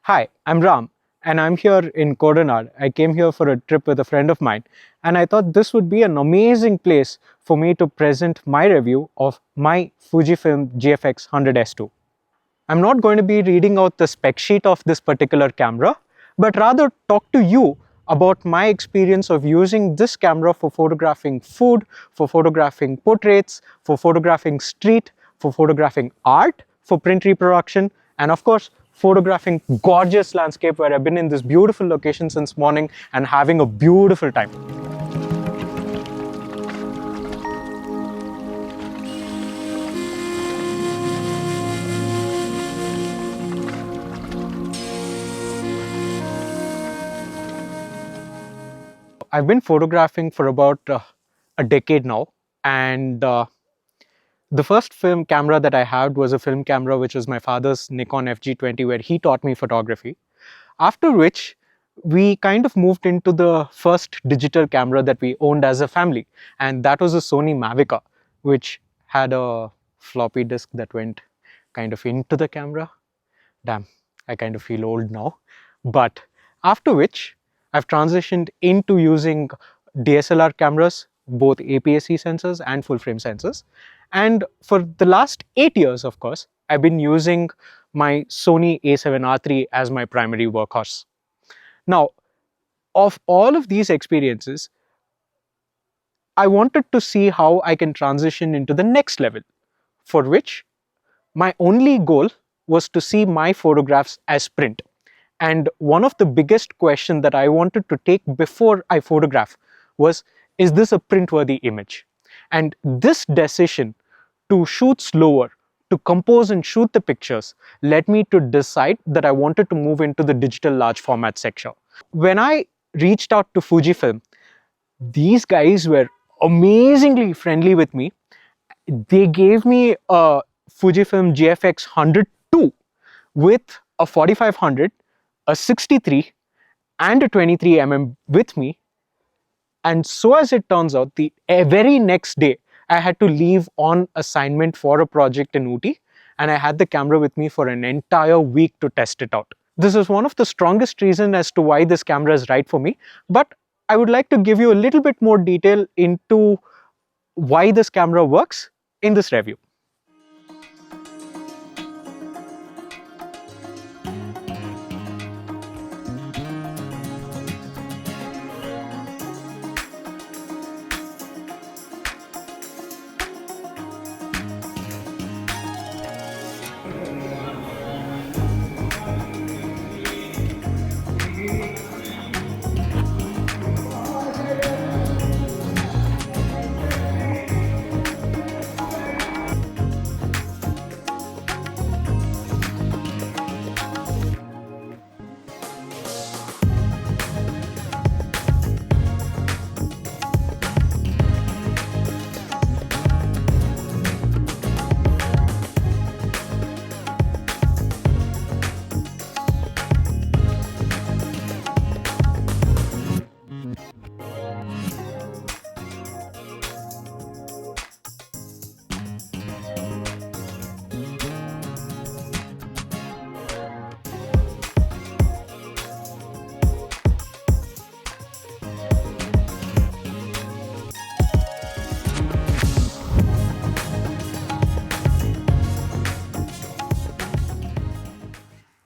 Hi, I'm Ram and I'm here in Kodinad. I came here for a trip with a friend of mine and I thought this would be an amazing place for me to present my review of my Fujifilm GFX 100S2. I'm not going to be reading out the spec sheet of this particular camera, but rather talk to you about my experience of using this camera for photographing food, for photographing portraits, for photographing street, for photographing art, for print reproduction, and of course, photographing gorgeous landscape where I've been in this beautiful location since morning and having a beautiful time. I've been photographing for about a decade now, and the first film camera that I had was a film camera which was my father's Nikon FG20, where he taught me photography. After which, we kind of moved into the first digital camera that we owned as a family, and that was a Sony Mavica, which had a floppy disk that went kind of into the camera. Damn, I kind of feel old now. But after which, I've transitioned into using DSLR cameras, both APS-C sensors and full frame sensors. And for the last 8 years, of course, I've been using my Sony A7R III as my primary workhorse. Now, of all of these experiences, I wanted to see how I can transition into the next level, for which my only goal was to see my photographs as print. And one of the biggest questions that I wanted to take before I photograph was, is this a print-worthy image? And this decision to shoot slower, to compose and shoot the pictures, led me to decide that I wanted to move into the digital large format sector. When I reached out to Fujifilm, these guys were amazingly friendly with me. They gave me a Fujifilm GFX 102 with a 4500, a 63 and a 23mm with me. And so as it turns out, the very next day, I had to leave on assignment for a project in Ooty, and I had the camera with me for an entire week to test it out. This is one of the strongest reasons as to why this camera is right for me, but I would like to give you a little bit more detail into why this camera works in this review.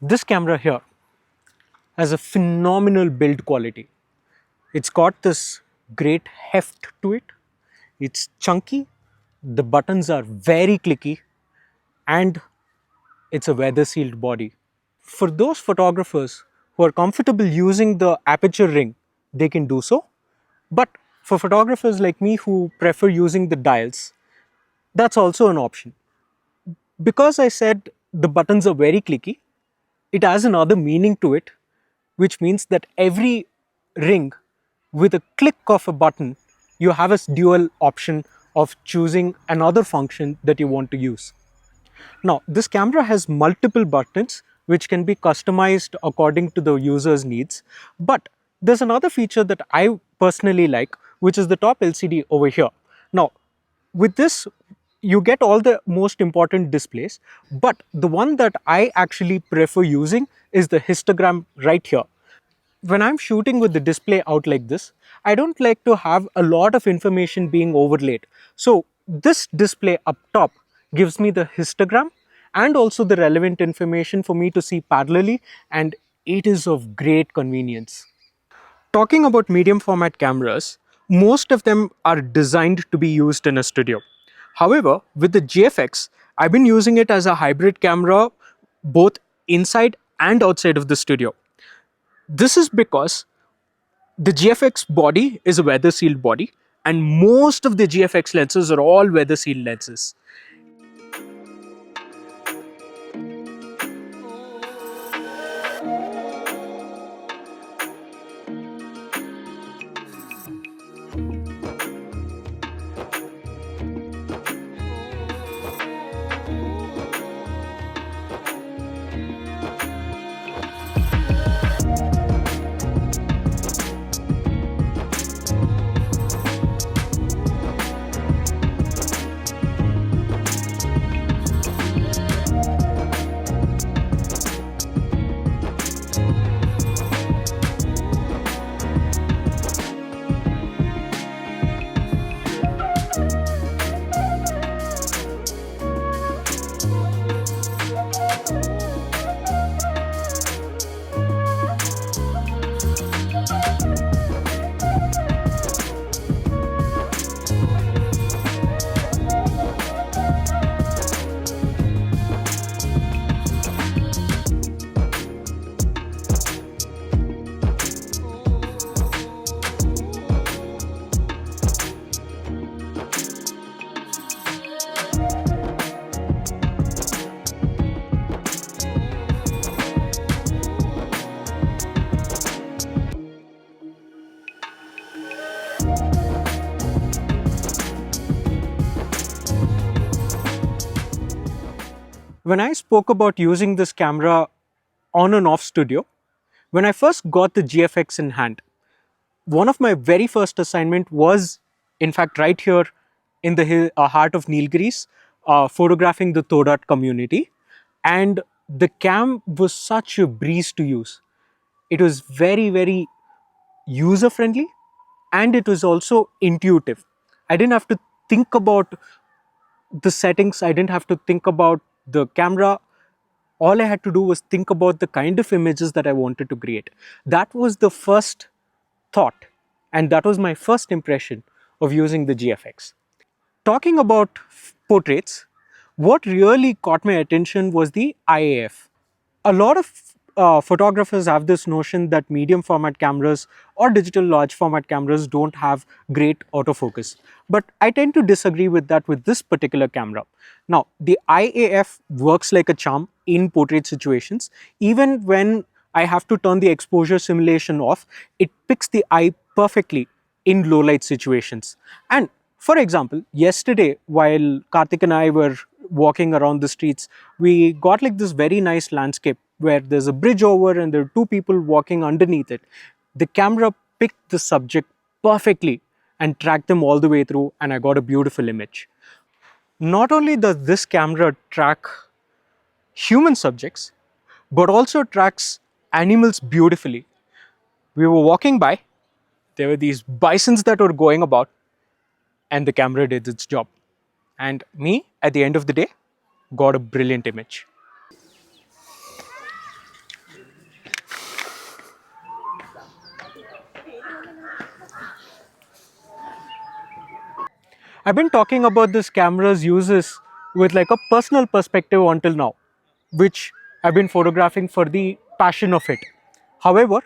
This camera here has a phenomenal build quality. It's got this great heft to it. It's chunky, the buttons are very clicky, and it's a weather sealed body. For those photographers who are comfortable using the aperture ring, they can do so. But for photographers like me who prefer using the dials, that's also an option. Because I said the buttons are very clicky, it has another meaning to it, which means that every ring, with a click of a button, you have a dual option of choosing another function that you want to use. Now, this camera has multiple buttons which can be customized according to the user's needs. But there's another feature that I personally like, which is the top LCD over here. Now, with this, you get all the most important displays, but the one that I actually prefer using is the histogram right here. When I'm shooting with the display out like this, I don't like to have a lot of information being overlaid. So this display up top gives me the histogram and also the relevant information for me to see parallelly, and it is of great convenience. Talking about medium format cameras, most of them are designed to be used in a studio. However, with the GFX, I've been using it as a hybrid camera both inside and outside of the studio. This is because the GFX body is a weather sealed body, and most of the GFX lenses are all weather sealed lenses. When I spoke about using this camera on and off studio, when I first got the GFX in hand, one of my very first assignment was, in fact, right here in the heart of Nilgiris, photographing the Todat community. And the cam was such a breeze to use. It was very, very user friendly, and it was also intuitive. I didn't have to think about the settings, I didn't have to think about the camera. All I had to do was think about the kind of images that I wanted to create. That was the first thought, and that was my first impression of using the GFX. Talking about portraits, what really caught my attention was the IAF. A lot of photographers have this notion that medium format cameras or digital large format cameras don't have great autofocus, but I tend to disagree with that with this particular camera. Now, the IAF works like a charm in portrait situations. Even when I have to turn the exposure simulation off, it picks the eye perfectly in low light situations. And for example, yesterday while Karthik and I were walking around the streets, we got like this very nice landscape where there's a bridge over and there are two people walking underneath it. The camera picked the subject perfectly and tracked them all the way through, and I got a beautiful image. Not only does this camera track human subjects, but also tracks animals beautifully. We were walking by, there were these bisons that were going about, and the camera did its job. And me, at the end of the day, got a brilliant image. I've been talking about this camera's uses with like a personal perspective until now, which I've been photographing for the passion of it. However,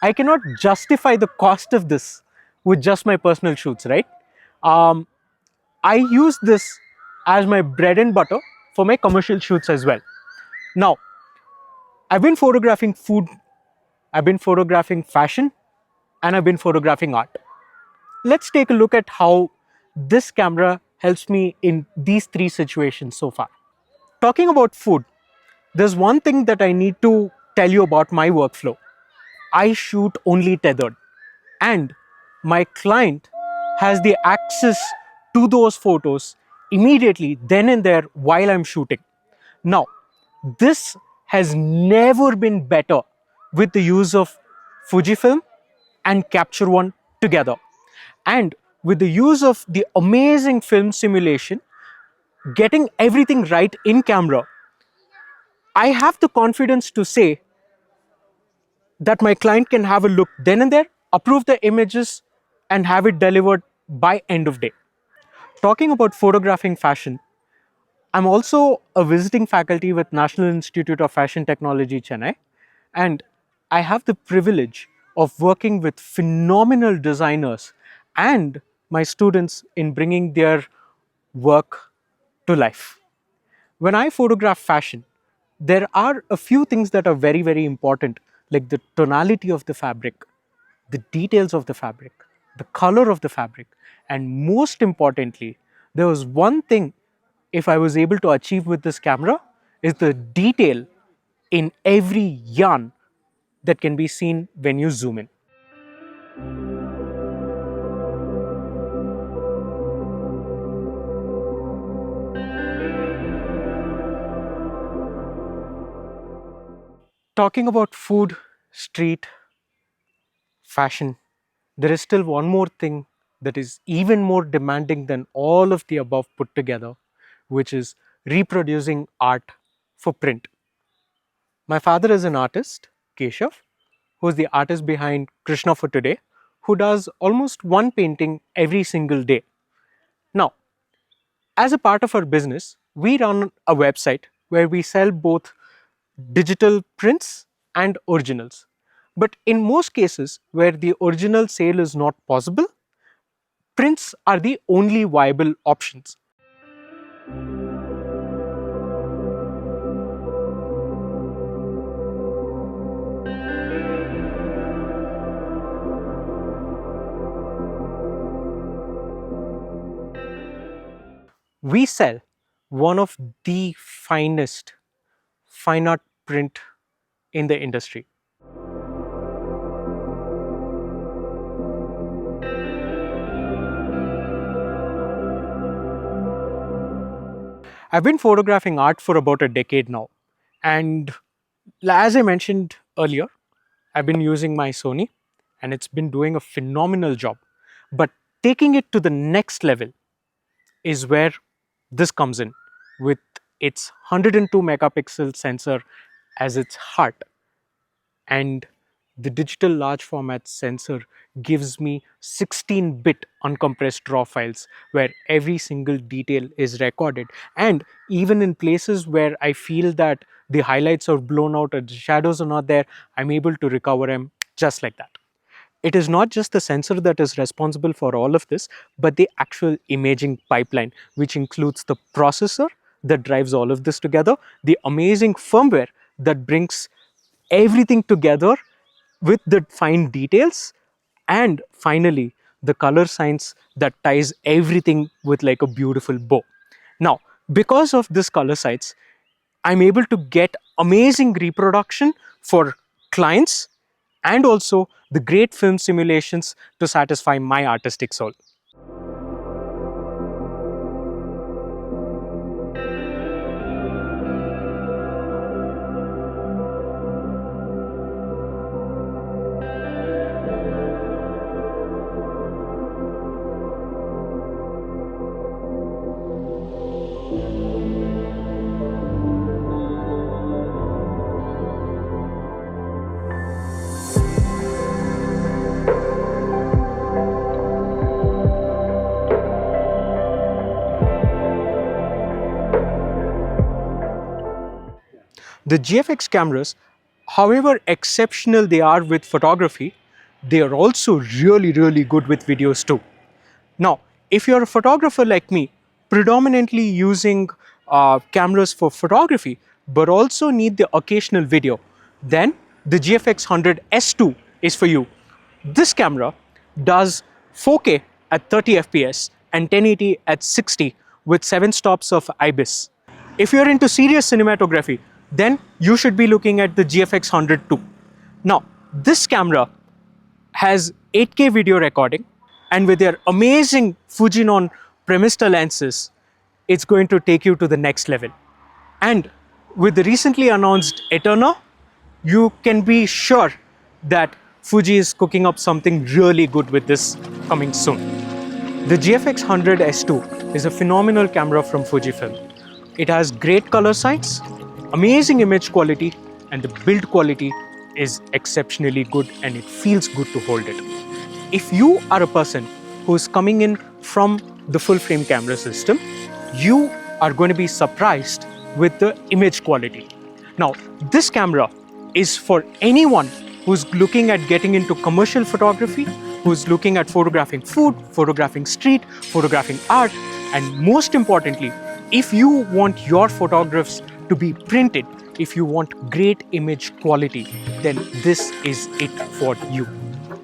I cannot justify the cost of this with just my personal shoots, right? Um, I use this as my bread and butter for my commercial shoots as well. Now, I've been photographing food, I've been photographing fashion, and I've been photographing art. Let's take a look at how this camera helps me in these three situations so far. Talking about food, there's one thing that I need to tell you about my workflow. I shoot only tethered, and my client has the access to those photos immediately, then and there, while I'm shooting. Now, this has never been better with the use of Fujifilm and Capture One together. And with the use of the amazing film simulation, getting everything right in camera, I have the confidence to say that my client can have a look then and there, approve the images, and have it delivered by end of day. Talking about photographing fashion, I'm also a visiting faculty with National Institute of Fashion Technology, Chennai, and I have the privilege of working with phenomenal designers and my students in bringing their work to life. When I photograph fashion, there are a few things that are very, very important, like the tonality of the fabric, the details of the fabric, the color of the fabric, and most importantly, there was one thing if I was able to achieve with this camera is the detail in every yarn that can be seen when you zoom in. Talking about food, street, fashion, there is still one more thing that is even more demanding than all of the above put together, which is reproducing art for print. My father is an artist, Keshav, who is the artist behind Krishna for Today, who does almost one painting every single day. Now, as a part of our business, we run a website where we sell both digital prints and originals. But in most cases where the original sale is not possible, prints are the only viable options. We sell one of the finest fine art print in the industry. I've been photographing art for about a decade now. And as I mentioned earlier, I've been using my Sony and it's been doing a phenomenal job. But taking it to the next level is where this comes in with its 102 megapixel sensor as its heart, and the digital large format sensor gives me 16-bit uncompressed raw files where every single detail is recorded, and even in places where I feel that the highlights are blown out or the shadows are not there, I'm able to recover them just like that. It is not just the sensor that is responsible for all of this, but the actual imaging pipeline, which includes the processor that drives all of this together, the amazing firmware that brings everything together with the fine details, and finally the color science that ties everything with like a beautiful bow. Now, because of this color science, I'm able to get amazing reproduction for clients and also the great film simulations to satisfy my artistic soul. The GFX cameras, however exceptional they are with photography, they are also really, really good with videos too. Now, if you're a photographer like me, predominantly using cameras for photography, but also need the occasional video, then the GFX 100 S2 is for you. This camera does 4K at 30 FPS and 1080 at 60 with 7 stops of IBIS. If you're into serious cinematography, then you should be looking at the GFX 100 too. Now, this camera has 8K video recording, and with their amazing Fujinon Premista lenses, it's going to take you to the next level. And with the recently announced Eterna, you can be sure that Fuji is cooking up something really good with this coming soon. The GFX 100 S2 is a phenomenal camera from Fujifilm. It has great color science, amazing image quality, and the build quality is exceptionally good and it feels good to hold it. If you are a person who is coming in from the full frame camera system, you are going to be surprised with the image quality. Now, this camera is for anyone who's looking at getting into commercial photography, who's looking at photographing food, photographing street, photographing art, and most importantly, if you want your photographs to be printed, if you want great image quality, then this is it for you.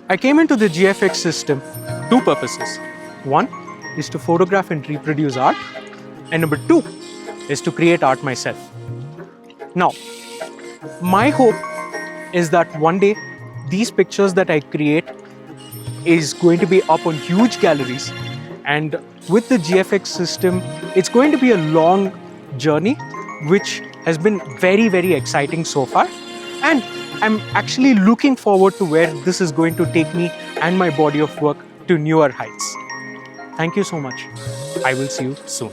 I came into the GFX system two purposes. One is to photograph and reproduce art, and number two is to create art myself. Now, my hope is that one day these pictures that I create is going to be up on huge galleries, and with the GFX system, it's going to be a long journey which has been very, very exciting so far, and I'm actually looking forward to where this is going to take me and my body of work to newer heights. Thank you so much. I will see you soon.